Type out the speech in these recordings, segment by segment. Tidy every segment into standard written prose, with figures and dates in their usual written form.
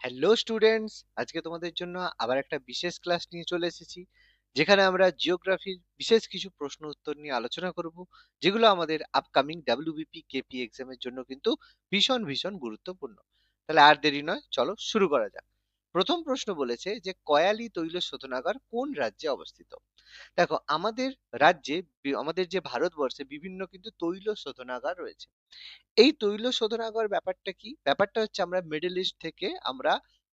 Hello students, আজকে তোমাদের জন্য আবার একটা বিশেষ ক্লাস নিয়ে চলে এসেছি, যেখানে আমরা জিওগ্রাফির বিশেষ কিছু প্রশ্ন উত্তর নিয়ে আলোচনা করব, যেগুলো আমাদের আপকামিং ডাব্লিউবিপি কেপি এক্সামের জন্য কিন্তু ভীষণ ভীষণ গুরুত্বপূর্ণ। তাহলে আর দেরি নয়, চলো শুরু করা যাক। প্রথম প্রশ্ন বলেছে যে কয়ালি তৈল শোধনাগার কোন রাজ্যে অবস্থিত। দেখো, আমাদের রাজ্যে আমাদের যে ভারতবর্ষে বিভিন্ন কিন্তু তৈল শোধনাগার রয়েছে। এই তৈল শোধনাগার ব্যাপারটা কি? ব্যাপারটা হচ্ছে আমরা মিডল ইস্ট থেকে আমরা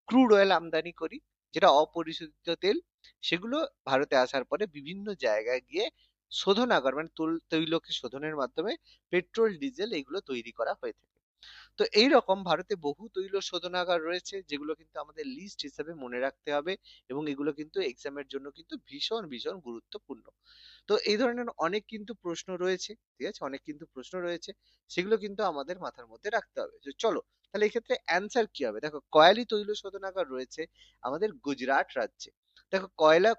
ক্রুড অয়েল আমদানি করি, যেটা অপরিশোধিত তেল। সেগুলো ভারতে আসার পরে বিভিন্ন জায়গায় গিয়ে শোধনাগার মানে তৈলকে শোধনের মাধ্যমে পেট্রোল ডিজেল এগুলো তৈরি করা হয়ে থাকে। তো এইরকম ভারতে বহু তৈল শোধনাগার রয়েছে, যেগুলো কিন্তু আমাদের লিস্ট হিসেবে মনে রাখতে হবে, এবং এগুলো কিন্তু এক্সামের জন্য কিন্তু ভীষণ ভীষণ গুরুত্বপূর্ণ। তো এই ধরনের অনেক কিন্তু প্রশ্ন রয়েছে, ঠিক আছে, অনেক কিন্তু প্রশ্ন রয়েছে, সেগুলো কিন্তু আমাদের মাথার মধ্যে রাখতে হবে। তো চলো, তাহলে এক্ষেত্রে অ্যান্সার কি হবে? দেখো, কয়ালি তৈল শোধনাগার রয়েছে আমাদের গুজরাট রাজ্যে। দেখো,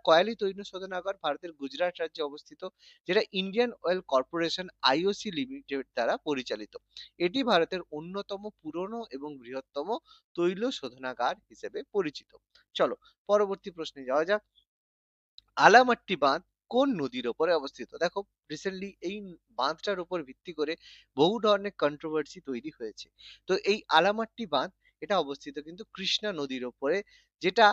কয়ালি তৈল শোধনাগার ভারতের গুজরাট রাজ্যে অবস্থিত, যেটা Indian oil corporation IOC limited দ্বারা পরিচালিত। এটি ভারতের অন্যতম পুরনো এবং বৃহত্তম তৈল শোধনাগার হিসেবে পরিচিত। চলো, পরবর্তী প্রশ্নে যাওয়া যাক। আলামাট্টি বাঁধ কোন নদীর ওপরে অবস্থিত? দেখো, রিসেন্টলি এই বাঁধটার উপর ভিত্তি করে বহু ধরনের কন্ট্রোভার্সি তৈরি হয়েছে। তো এই আলামাট্টি বাঁধ, এটা অবস্থিত কিন্তু কৃষ্ণা নদীর ওপরে, যেটা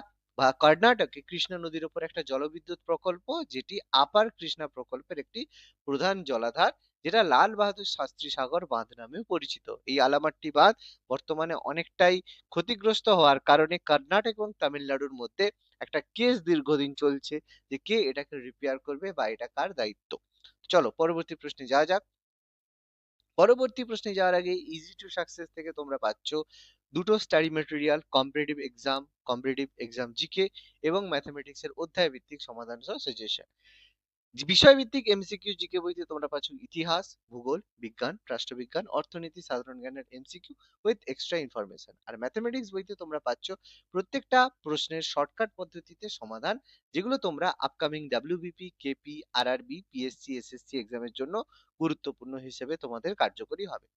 কর্ণাটকে কৃষ্ণা নদীর ওপর একটা জলবিদ্যুৎ প্রকল্প, যেটি আপার কৃষ্ণা প্রকল্পের একটি প্রধান জলাধার, যেটা লাল বাহাদুর শাস্ত্রী সাগর বাঁধ নামেও পরিচিত। এই আলামাট্টি বাঁধ বর্তমানে অনেকটাই ক্ষতিগ্রস্ত হওয়ার কারণে কর্ণাটক এবং তামিলনাড়ুর মধ্যে একটা কেস দীর্ঘদিন চলছে, যে কে এটাকে রিপেয়ার করবে বা এটা কার দায়িত্ব। চলো, পরবর্তী প্রশ্নে যাওয়া যাক। পরবর্তী প্রশ্নে যাওয়ার আগে ইজি টু সাকসেস থেকে তোমরা পাচ্ছ দুটো study material, competitive exam GK এবং ম্যাথমেটিক্স এর অধ্যায় ভিত্তিক সমাধান সহ সাজেশন। বিষয়ভিত্তিক এমসিকিউ জিকে বইতে তোমরা পাচ্ছ ইতিহাস, ভূগোল, বিজ্ঞান, রাষ্ট্রবিজ্ঞান, অর্থনীতি, সাধারণ জ্ঞানের এমসিকিউ উইথ এক্সট্রা ইনফরমেশন। আর ম্যাথমেটিক্স বইতে তোমরা পাচ্ছ প্রত্যেকটা প্রশ্নের শর্টকাট পদ্ধতিতে সমাধান, যেগুলো তোমরা upcoming WBP KP RRB PSC SSC এক্সামের জন্য গুরুত্বপূর্ণ হিসেবে তোমাদের কার্যকরী হবে।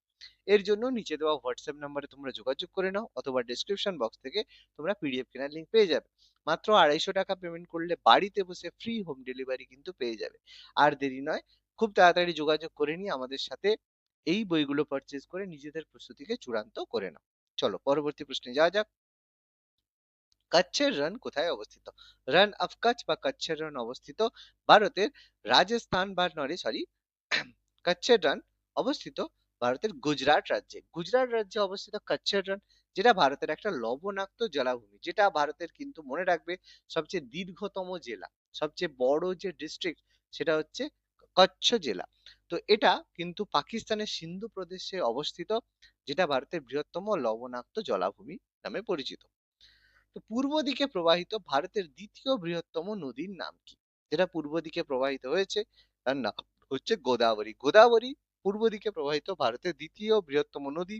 এর জন্য নিচে দেওয়া হোয়াটসঅ্যাপ নাম্বারে তোমরা যোগাযোগ করে নাও, অথবা ডেসক্রিপশন বক্স থেকে তোমরা পিডিএফ কেনার লিঙ্ক পেয়ে যাবে। মাত্র 250 টাকা পেমেন্ট করলে বাড়িতে বসে ফ্রি হোম ডেলিভারি কিন্তু পেয়ে যাবে। আর দেরি নয়, খুব তাড়াতাড়ি যোগাযোগ করে নিয়ে আমাদের সাথে এই বইগুলো পারচেজ করে নিজেদের প্রস্তুতিকে চূড়ান্ত করে নাও। চলো, পরবর্তী প্রশ্নে যাওয়া যাক। কচ্ছের রণ কোথায় অবস্থিত? রান অফ কচ্ছ বা কচ্ছের রণ অবস্থিত ভারতের রাজস্থান বা নরে সরি কচ্ছের রণ অবস্থিত ভারতের গুজরাট রাজ্যে। গুজরাট রাজ্যে অবস্থিত কচ্ছের রণ, যেটা ভারতের একটা লবণাক্ত জলাভূমি, যেটা ভারতের কিন্তু মনে রাখবে সবচেয়ে দীর্ঘতম জেলা, সবচেয়ে বড় যে ডিস্ট্রিক্ট, সেটা হচ্ছে কচ্ছ জেলা। তো এটা কিন্তু পাকিস্তানের সিন্ধু প্রদেশে অবস্থিত, যেটা ভারতের বৃহত্তম লবণাক্ত জলাভূমি নামে পরিচিত। তো পূর্ব দিকে প্রবাহিত ভারতের দ্বিতীয় বৃহত্তম নদীর নাম কি? যেটা পূর্ব দিকে প্রবাহিত হয়েছে, তার নাম হচ্ছে গোদাবরী। গোদাবরী পূর্ব দিকে প্রবাহিত ভারতের দ্বিতীয় বৃহত্তম নদী।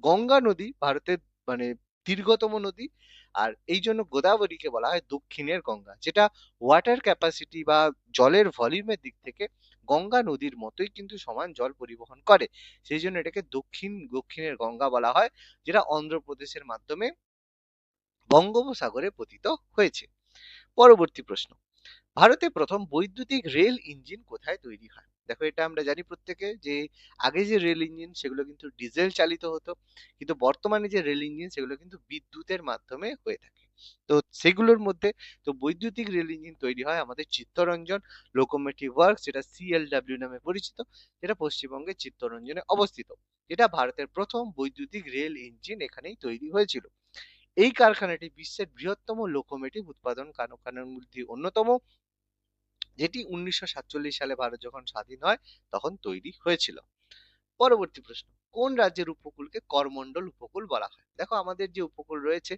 গঙ্গা নদী ভারতের মানে দীর্ঘতম নদী, আর এই জন্য গোদাবরীকে বলা হয় দক্ষিণের গঙ্গা, যেটা ওয়াটার ক্যাপাসিটি বা জলের ভলিউমের দিক থেকে গঙ্গা নদীর মতোই কিন্তু সমান জল পরিবহন করে। সেই জন্য এটাকে দক্ষিণের গঙ্গা বলা হয়, যেটা অন্ধ্রপ্রদেশের মাধ্যমে বঙ্গোপসাগরে পতিত হয়েছে। পরবর্তী প্রশ্ন, ভারতে প্রথম বৈদ্যুতিক রেল ইঞ্জিন কোথায় তৈরি হয়? দেখো, এটা আমরা জানি প্রত্যেকে যে আগে যে রেল ইঞ্জিন সেগুলো কিন্তু ডিজেল চালিত হতো, কিন্তু বর্তমানে যে রেল ইঞ্জিন সেগুলো কিন্তু বিদ্যুতের মাধ্যমে হয়ে থাকে। তো সেগুলোর মধ্যে তো বৈদ্যুতিক রেল ইঞ্জিন তৈরি হয় আমাদের চিত্তরঞ্জন লোকোমোটিভ ওয়ার্কস, যেটা সিএলডব্লিউ নামে পরিচিত, যেটা পশ্চিমবঙ্গের চিত্তরঞ্জনে অবস্থিত। এটা ভারতের প্রথম বৈদ্যুতিক রেল ইঞ্জিন এখানেই তৈরি হয়েছিল। এই কারখানাটি বিশ্বের বৃহত্তম লোকোমোটিভ উৎপাদন কারখানার মধ্যে অন্যতম, যেটি 1947 সালে ভারত যখন স্বাধীন হয় তখন তৈরি হয়েছিল। পরবর্তী প্রশ্ন, কোন রাজ্যের উপকূলকে করমণ্ডল উপকূল বলা হয়? দেখো, আমাদের যে উপকূল রয়েছে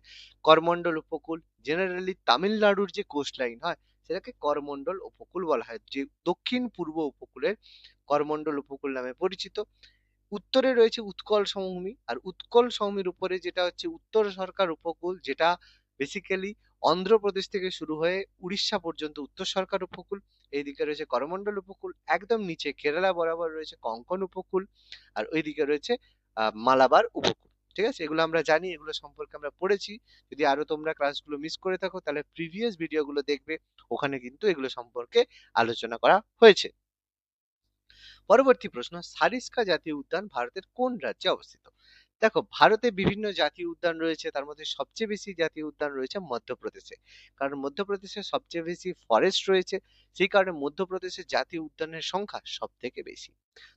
করমণ্ডল উপকূল, জেনারেলি তামিলনাড়ুর যে কোস্ট লাইন হয় সেটাকে করমণ্ডল উপকূল বলা হয়, যে দক্ষিণ পূর্ব উপকূলের করমণ্ডল উপকূল নামে পরিচিত। উত্তরে রয়েছে উৎকল সমভূমি, আর উৎকল সমভূমির উপরে যেটা হচ্ছে উত্তর সরকার উপকূল, যেটা বেসিক্যালি অন্ধ্রপ্রদেশ থেকে শুরু হয়ে উড়িষ্যা পর্যন্ত উত্তর সরকার উপকূল। এইদিকে রয়েছে করমণ্ডল উপকূল, একদম নিচে কেরালা বরাবর রয়েছে কঙ্কন উপকূল, আর ওইদিকে রয়েছে মালাবার উপকূল। ঠিক আছে, এগুলো আমরা জানি, এগুলো সম্পর্কে আমরা পড়েছি। যদি আরো তোমরা ক্লাসগুলো মিস করে থাকো তাহলে প্রিভিয়াস ভিডিওগুলো দেখবে, ওখানে কিন্তু এগুলো সম্পর্কে আলোচনা করা হয়েছে। পরবর্তী প্রশ্ন, সারিস্কা জাতীয় উদ্যান ভারতের কোন রাজ্যে অবস্থিত? দেখো, ভারতে বিভিন্ন জাতীয় উদ্যান রয়েছে, তার মধ্যে সবচেয়ে বেশি জাতীয় উদ্যান রয়েছে মধ্যপ্রদেশে। কারণ মধ্যপ্রদেশে সবচেয়ে বেশি ফরেস্ট রয়েছে, সেই কারণে মধ্যপ্রদেশের জাতীয় উদ্যানের সংখ্যা সব থেকে বেশি।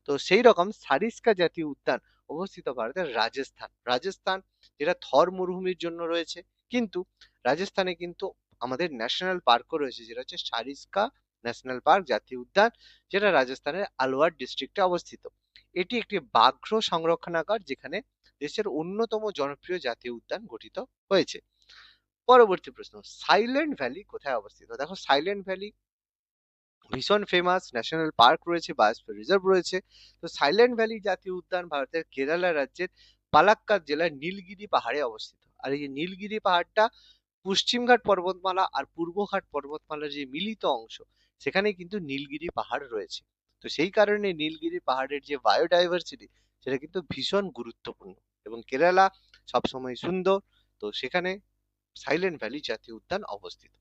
তো সেই রকম সারিস্কা জাতীয় উদ্যান অবস্থিত ভারতের রাজস্থান, যেটা থর মরুভূমির জন্য রয়েছে। কিন্তু রাজস্থানে কিন্তু আমাদের ন্যাশনাল পার্কও রয়েছে, যেটা হচ্ছে সারিস্কা ন্যাশনাল পার্ক জাতীয় উদ্যান, যেটা রাজস্থানের আলওয়ার ডিস্ট্রিক্টে অবস্থিত। এটি একটি ব্যাঘ্র সংরক্ষণাগার, যেখানে দেশের অন্যতম জনপ্রিয় জাতীয় উদ্যান গঠিত হয়েছে। পরবর্তী প্রশ্ন, সাইলেন্ট ভ্যালি কোথায় অবস্থিত? দেখো, সাইলেন্ট ভ্যালি ভীষণ ফেমাস, ন্যাশনাল পার্ক রয়েছে, বায়োস্ফিয়ার রিজার্ভ রয়েছে। তো সাইলেন্ট ভ্যালি জাতীয় উদ্যান ভারতের কেরালা রাজ্যের পালাক্কাদ জেলার নীলগিরি পাহাড়ে অবস্থিত। আর এই যে নীলগিরি পাহাড়টা পশ্চিমঘাট পর্বতমালা আর পূর্বঘাট পর্বতমালার যে মিলিত অংশ, সেখানে কিন্তু নীলগিরি পাহাড় রয়েছে। তো সেই কারণে নীলগিরি পাহাড়ের যে বায়োডাইভার্সিটি, সেটা কিন্তু ভীষণ গুরুত্বপূর্ণ, এবং কেরালা সবসময় সুন্দর। তো সেখানে সাইলেন্ট ভ্যালি জাতীয় উদ্যান অবস্থিত।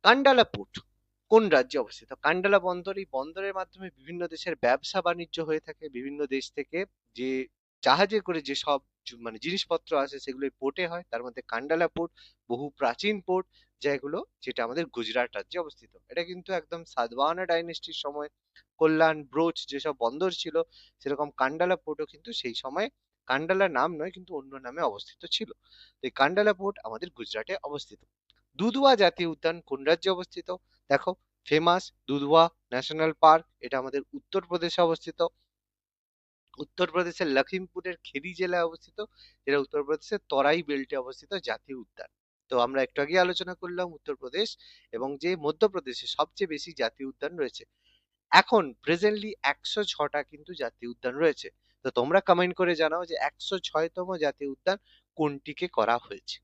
কান্ডালা পোর্ট কোন রাজ্যে অবস্থিত? কান্ডালা বন্দর, এই বন্দরের মাধ্যমে বিভিন্ন দেশের ব্যবসা বাণিজ্য হয়ে থাকে। বিভিন্ন দেশ থেকে যে জাহাজে করে যে সব মানে জিনিসপত্র আসে, সেগুলো পোর্টে হয়। তার মধ্যে কান্ডালা পোর্ট বহু প্রাচীন পোর্ট, যেটা আমাদের গুজরাট রাজ্যে অবস্থিত। এটা কিন্তু একদম সাতবাহানা ডাইনেস্টির সময় কল্যাণ, ব্রোচ যেসব বন্দর ছিল, সেরকম কান্ডালা পোর্টও কিন্তু সেই সময় কান্ডালা নাম নয়, কিন্তু অন্য নামে অবস্থিত ছিল। তো এই কান্ডালা পোর্ট আমাদের গুজরাটে অবস্থিত। দুধওয়া জাতীয় উদ্যান কোন রাজ্যে অবস্থিত? দেখো, ফেমাস দুধওয়া ন্যাশনাল পার্ক, এটা আমাদের উত্তরপ্রদেশে অবস্থিত। উত্তরপ্রদেশের লখিমপুরের খেরি জেলায় অবস্থিত, যেটা উত্তরপ্রদেশের তরাই বেল্টে অবস্থিত জাতীয় উদ্যান। তো আমরা একটু আগে আলোচনা করলাম উত্তরপ্রদেশ এবং যে মধ্যপ্রদেশে সবচেয়ে বেশি জাতীয় উদ্যান রয়েছে। এখন প্রেজেন্টলি 106টা কিন্তু জাতীয় উদ্যান রয়েছে। তো তোমরা কমেন্ট করে জানাও যে 106তম জাতীয় উদ্যান কোনটিকে করা হয়েছে।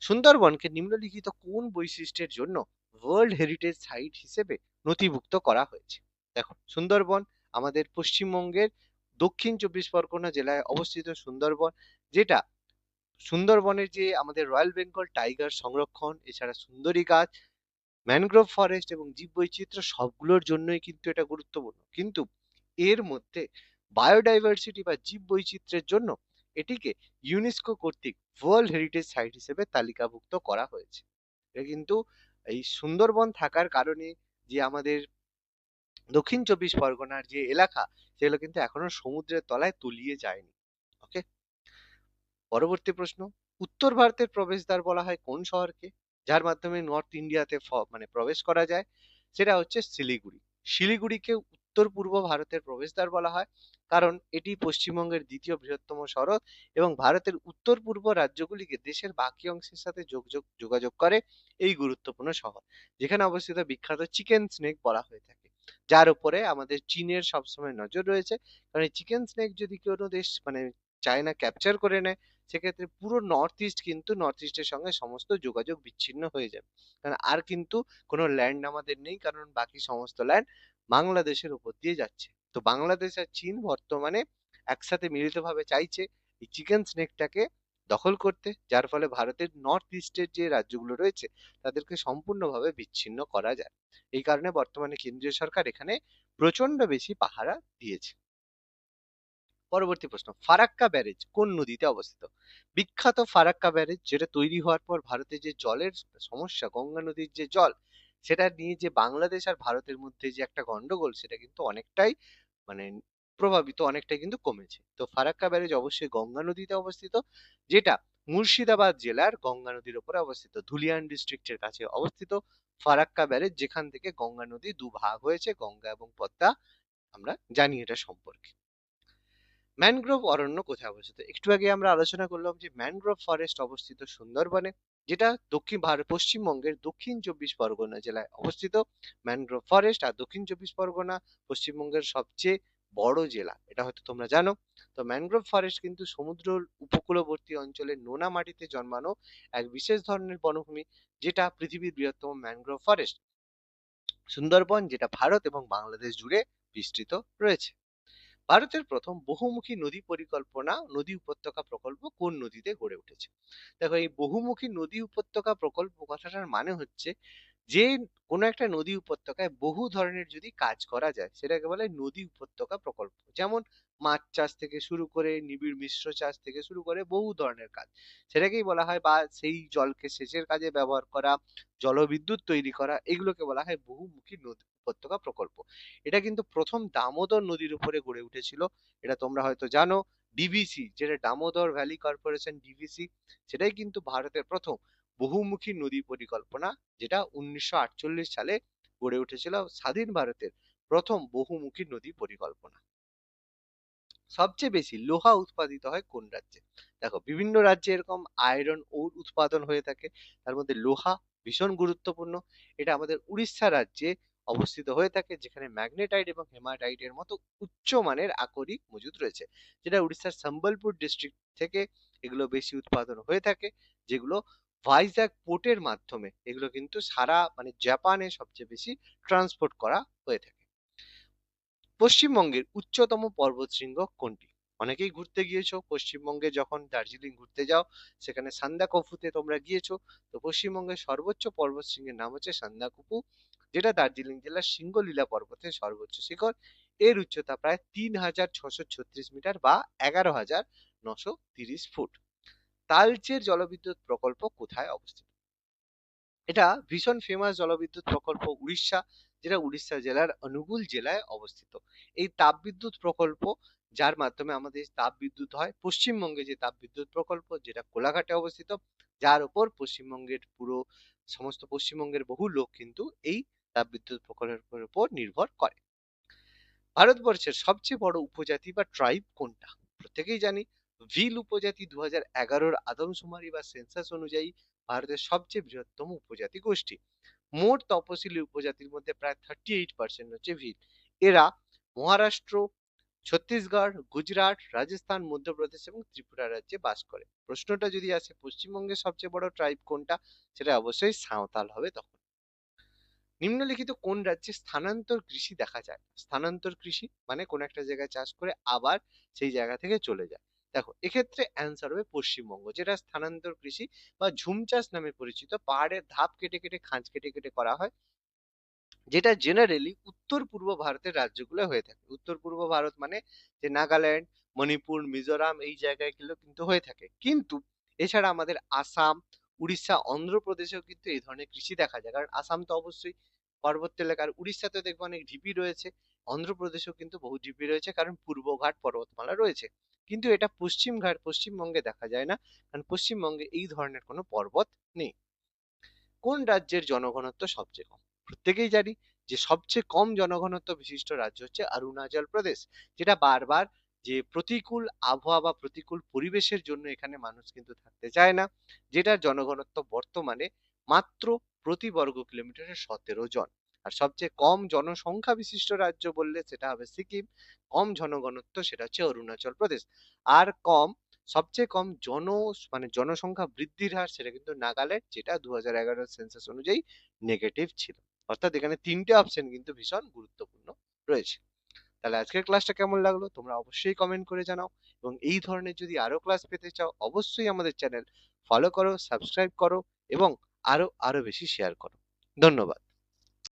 সুন্দরবনকে নিম্নলিখিত কোন বৈশিষ্ট্যের জন্য ওয়ার্ল্ড হেরিটেজ সাইট হিসেবে নথিভুক্ত করা হয়েছে? দেখো, সুন্দরবন আমাদের পশ্চিমবঙ্গের দক্ষিণ চব্বিশ পরগনা জেলায় অবস্থিত সুন্দরবন, যেটা সুন্দরবনের যে আমাদের রয়্যাল বেঙ্গল টাইগার সংরক্ষণ, এছাড়া সুন্দরী গাছ, ম্যানগ্রোভ ফরেস্ট এবং জীববৈচিত্র্য সবগুলোর জন্যই কিন্তু এটা গুরুত্বপূর্ণ। কিন্তু এর মধ্যে বায়োডাইভার্সিটি বা জীববৈচিত্র্যের জন্য এটিকে ইউনেস্কো কর্তৃক ওয়ার্ল্ড হেরিটেজ সাইট হিসেবে তালিকাভুক্ত করা হয়েছে। এটা কিন্তু এই সুন্দরবন থাকার কারণে যে আমাদের দক্ষিণ চব্বিশ পরগনার যে এলাকা, সেগুলো কিন্তু এখনো সমুদ্রের তলায় তলিয়ে যায়নি। ওকে, পরবর্তী প্রশ্ন, উত্তর ভারতের প্রবেশদ্বার বলা হয় কোন শহরকে, যার মাধ্যমে নর্থ ইন্ডিয়াতে মানে প্রবেশ করা যায়? সেটা হচ্ছে শিলিগুড়ি। শিলিগুড়িকে উত্তর পূর্ব ভারতের প্রবেশদ্বার বলা হয়, কারণ এটি পশ্চিমবঙ্গের দ্বিতীয় বৃহত্তম শহর এবং ভারতের উত্তর পূর্ব রাজ্যগুলিকে দেশের বাকি অংশের সাথে যোগাযোগ করে এই গুরুত্বপূর্ণ শহর, যেখানে অবস্থিত বিখ্যাত চিকেন স্নেক বলা হয়ে থাকে, যার উপরে আমাদের চীনের সবসময় নজর রয়েছে। কারণ এই চিকেন স্নেক যদি কোনো দেশ মানে চায়না ক্যাপচার করে নেয়, সেক্ষেত্রে পুরো নর্থ ইস্টের সঙ্গে সমস্ত যোগাযোগ বিচ্ছিন্ন হয়ে যাবে। কারণ আর কিন্তু কোনো ল্যান্ড আমাদের নেই, কারণ বাকি সমস্ত ল্যান্ড বাংলাদেশের উপর দিয়ে যাচ্ছে। তো বাংলাদেশ আর চীন বর্তমানে একসাথে মিলিতভাবে চাইছে এই চিকেন স্নেকটাকে দখল করতে, যার ফলে ভারতের নর্থ ইস্টের যে রাজ্যগুলো রয়েছে, তাদেরকে সম্পূর্ণভাবে বিচ্ছিন্ন করা যায়। এই কারণে বর্তমানে কেন্দ্রীয় সরকার এখানে প্রচন্ড বেশি পাহারা দিয়েছে। পরবর্তী প্রশ্ন, ফারাক্কা ব্যারেজ কোন নদীতে অবস্থিত? বিখ্যাত ফারাক্কা ব্যারেজ, যেটা তৈরি হওয়ার পর ভারতে যে জলের সমস্যা, গঙ্গা নদীর যে জল, সেটা নিয়ে যে বাংলাদেশ আর ভারতের মধ্যে যে একটা গন্ডগোল, সেটা কিন্তু অনেকটাই মানে অনেকটাই কিন্তু কমেছে। তো ফারাক্কা ব্যারেজ অবশ্যই গঙ্গা নদীতে অবস্থিত, যেটা মুর্শিদাবাদ জেলার গঙ্গা নদীর উপরে অবস্থিত, ধুলিয়ান ডিস্ট্রিক্টের কাছে অবস্থিত ফারাক্কা ব্যারেজ, যেখান থেকে গঙ্গা নদী দুভাগ হয়েছে, গঙ্গা এবং পদ্মা। আমরা জানি এটা সম্পর্কে। ম্যানগ্রোভ অরণ্য কোথায় অবস্থিত? একটু আগে আমরা আলোচনা করলাম যে ম্যানগ্রোভ ফরেস্ট অবস্থিত সুন্দরবনে, যেটা পশ্চিমবঙ্গের দক্ষিণ চব্বিশ পরগনা জেলায় অবস্থিত। ম্যানগ্রোভ ফরেস্ট আর দক্ষিণ চব্বিশ পরগনা পশ্চিমবঙ্গের সবচেয়ে বড় জেলা, এটা হয়তো তোমরা জানো। তো ম্যানগ্রোভ ফরেস্ট কিন্তু সমুদ্র উপকূলবর্তী অঞ্চলের নোনা মাটিতে জন্মানো এক বিশেষ ধরনের বনভূমি, যেটা পৃথিবীর বৃহত্তম ম্যানগ্রোভ ফরেস্ট সুন্দরবন, যেটা ভারত এবং বাংলাদেশ জুড়ে বিস্তৃত রয়েছে। ভারতের প্রথম বহুমুখী নদী পরিকল্পনা নদী উপত্যকা প্রকল্প কোন নদীতে গড়ে উঠেছে? দেখো, এই বহুমুখী নদী উপত্যকা প্রকল্প কথাটার মানে হচ্ছে যে কোনো একটা নদী উপত্যকায় বহু ধরনের যদি কাজ করা যায় সেটাকে বলে নদী উপত্যকা প্রকল্প। যেমন মাছ চাষ থেকে শুরু করে নিবিড় মিশ্র চাষ থেকে শুরু করে বহু ধরনের কাজ, সেটাকেই বলা হয়, বা সেই জলকে সেচের কাজে ব্যবহার করা, জলবিদ্যুৎ তৈরি করা, এগুলোকে বলা হয় বহুমুখী নদী উপত্যকা প্রকল্প। এটা কিন্তু প্রথম দামোদর নদীর উপরে গড়ে উঠেছিল। এটা তোমরা হয়তো জানো। ডিভিসি, যেটা দামোদর ভ্যালি কর্পোরেশন, ডিভিসি, সেটাই কিন্তু ভারতের প্রথম বহুমুখী নদী পরিকল্পনা, যেটা 1948 সালে গড়ে উঠেছিল স্বাধীন ভারতের প্রথম বহুমুখী নদী পরিকল্পনা। সবচেয়ে বেশি লোহা উৎপাদিত হয় কোন রাজ্যে? দেখো, বিভিন্ন রাজ্যে এরকম আয়রন ওর উৎপাদন হয়ে থাকে, তার মধ্যে লোহা ভীষণ গুরুত্বপূর্ণ। এটা আমাদের উড়িষ্যা রাজ্যে অবস্থিত হয়ে থাকে, যেখানে ম্যাগনেটাইট এবং হেমাটাইটের মতো উচ্চমানের আকরিক মজুদ রয়েছে, যেটা উড়িষ্যার সম্বলপুর ডিস্ট্রিক্ট থেকে এগুলো বেশি উৎপাদন হয়ে থাকে, যেগুলো ভাইজ্যাক পোর্টের মাধ্যমে এগুলো কিন্তু সারা জাপানে সবচেয়ে বেশি ট্রান্সপোর্ট করা হয়ে থাকে। পশ্চিমবঙ্গের উচ্চতম পর্বতশৃঙ্গ কোনটি? অনেকেই ঘুরতে গিয়েছো পশ্চিমবঙ্গে, যখন দার্জিলিং ঘুরতে যাও সেখানে সান্দাকফুতে তোমরা গিয়েছো। তো পশ্চিমবঙ্গের সর্বোচ্চ পর্বতশৃঙ্গের নাম হচ্ছে সান্দাকফু, যেটা দার্জিলিং জেলার সিঙ্গলীলা পর্বতের সর্বোচ্চ শিখর। এর উচ্চতা প্রায় 3636 মিটার বা 11930 ফুট। তালচের জলবিদ্যুৎ প্রকল্প কোথায় অবস্থিত? এটা ভীষণ ফেমাস জলবিদ্যুৎ প্রকল্প উড়িষ্যা, যেটা উড়িষ্যা জেলার অনুগুল জেলায় অবস্থিত। এই তাপবিদ্যুৎ প্রকল্প, যার মাধ্যমে আমাদের তাপবিদ্যুৎ হয়, পশ্চিমবঙ্গে যে তাপবিদ্যুৎ প্রকল্প যেটা কোলাঘাটে অবস্থিত, যার উপর পশ্চিমবঙ্গের পুরো সমস্ত পশ্চিমবঙ্গের বহু লোক কিন্তু এই তাপবিদ্যুৎ প্রকল্পের উপর নির্ভর করে। ভারতবর্ষের সবচেয়ে বড় উপজাতি বা ট্রাইব কোনটা? প্রত্যেকেই জানি, ভিল উপজাতি 2011 আদমশুমারি বা সেন্সাস অনুযায়ী ভারতের সবচেয়ে বৃহত্তম উপজাতি গোষ্ঠী। মোট তপশিলি উপজাতির মধ্যে প্রায় 38% হচ্ছে ভিল। এরা মহারাষ্ট্র, ছত্তিশগড়, গুজরাট, রাজস্থান, মধ্যপ্রদেশ এবং ত্রিপুরা রাজ্যে বাস করে। প্রশ্নটা যদি আসে পশ্চিমবঙ্গের সবচেয়ে বড় ট্রাইব কোনটা, সেটা অবশ্যই সাঁওতাল হবে তখন। নিম্নলিখিত কোন রাজ্যে স্থানান্তর কৃষি দেখা যায়? স্থানান্তর কৃষি মানে কোন একটা জায়গায় চাষ করে আবার সেই জায়গা থেকে চলে যায়। দেখো, এক্ষেত্রে অ্যান্সার হবে পশ্চিমবঙ্গ, যেটা স্থানান্তর কৃষি বা ঝুম চাষ নামে পরিচিত। পাহাড়ের ধাপ কেটে কেটে খাঁজ কেটে কেটে করা হয়, যেটা জেনারেলি উত্তর পূর্ব ভারতের রাজ্যগুলো হয়ে থাকে। উত্তর পূর্ব ভারত মানে যে নাগাল্যান্ড, মণিপুর, মিজোরাম, এই জায়গাগুলো কিন্তু হয়ে থাকে। কিন্তু এছাড়া আমাদের আসাম, উড়িষ্যা, অন্ধ্রপ্রদেশেও কিন্তু এই ধরনের কৃষি দেখা যায়, কারণ আসাম তো অবশ্যই পার্বত্য এলাকা, আর উড়িষ্যাতে দেখবো অনেক ঢিপি রয়েছে। অন্ধ্রপ্রদেশেও কিন্তু বহু ঢিপি রয়েছে, কারণ পূর্বঘাট পর্বতমালা রয়েছে। কিন্তু এটা পশ্চিমবঙ্গে দেখা যায় না, কারণ পশ্চিমবঙ্গে এই ধরনের কোনো পর্বত নেই। কোন রাজ্যের জনঘনত্ব সবচেয়ে কম? প্রত্যেকেই জানি যে সবচেয়ে কম জনঘনত্ব বিশিষ্ট রাজ্য হচ্ছে অরুণাচল প্রদেশ, যেটা বারবার যে প্রতিকূল আবহাওয়া বা প্রতিকূল পরিবেশের জন্য এখানে মানুষ কিন্তু থাকতে চায় না, যেটার জনঘনত্ব বর্তমানে মাত্র প্রতি বর্গ কিলোমিটারে 17 জন। আর সবচেয়ে কম জনসংখ্যা বিশিষ্ট রাজ্য বললে সেটা হবে সিকিম। কম জনঘনত্ব সেটা হচ্ছে অরুণাচল প্রদেশ। আর সবচেয়ে কম জনসংখ্যা বৃদ্ধির হার সেটা কিন্তু নাগাল্যান্ড, যেটা 2011 সেন্সাস অনুযায়ী নেগেটিভ ছিল। অর্থাৎ এখানে তিনটে অপশন কিন্তু ভীষণ গুরুত্বপূর্ণ রয়েছে। তাহলে আজকের ক্লাসটা কেমন লাগলো তোমরা অবশ্যই কমেন্ট করে জানাও, এবং এই ধরনের যদি আরো ক্লাস পেতে চাও অবশ্যই আমাদের চ্যানেল ফলো করো, সাবস্ক্রাইব করো এবং আরো আরো বেশি শেয়ার করো। ধন্যবাদ।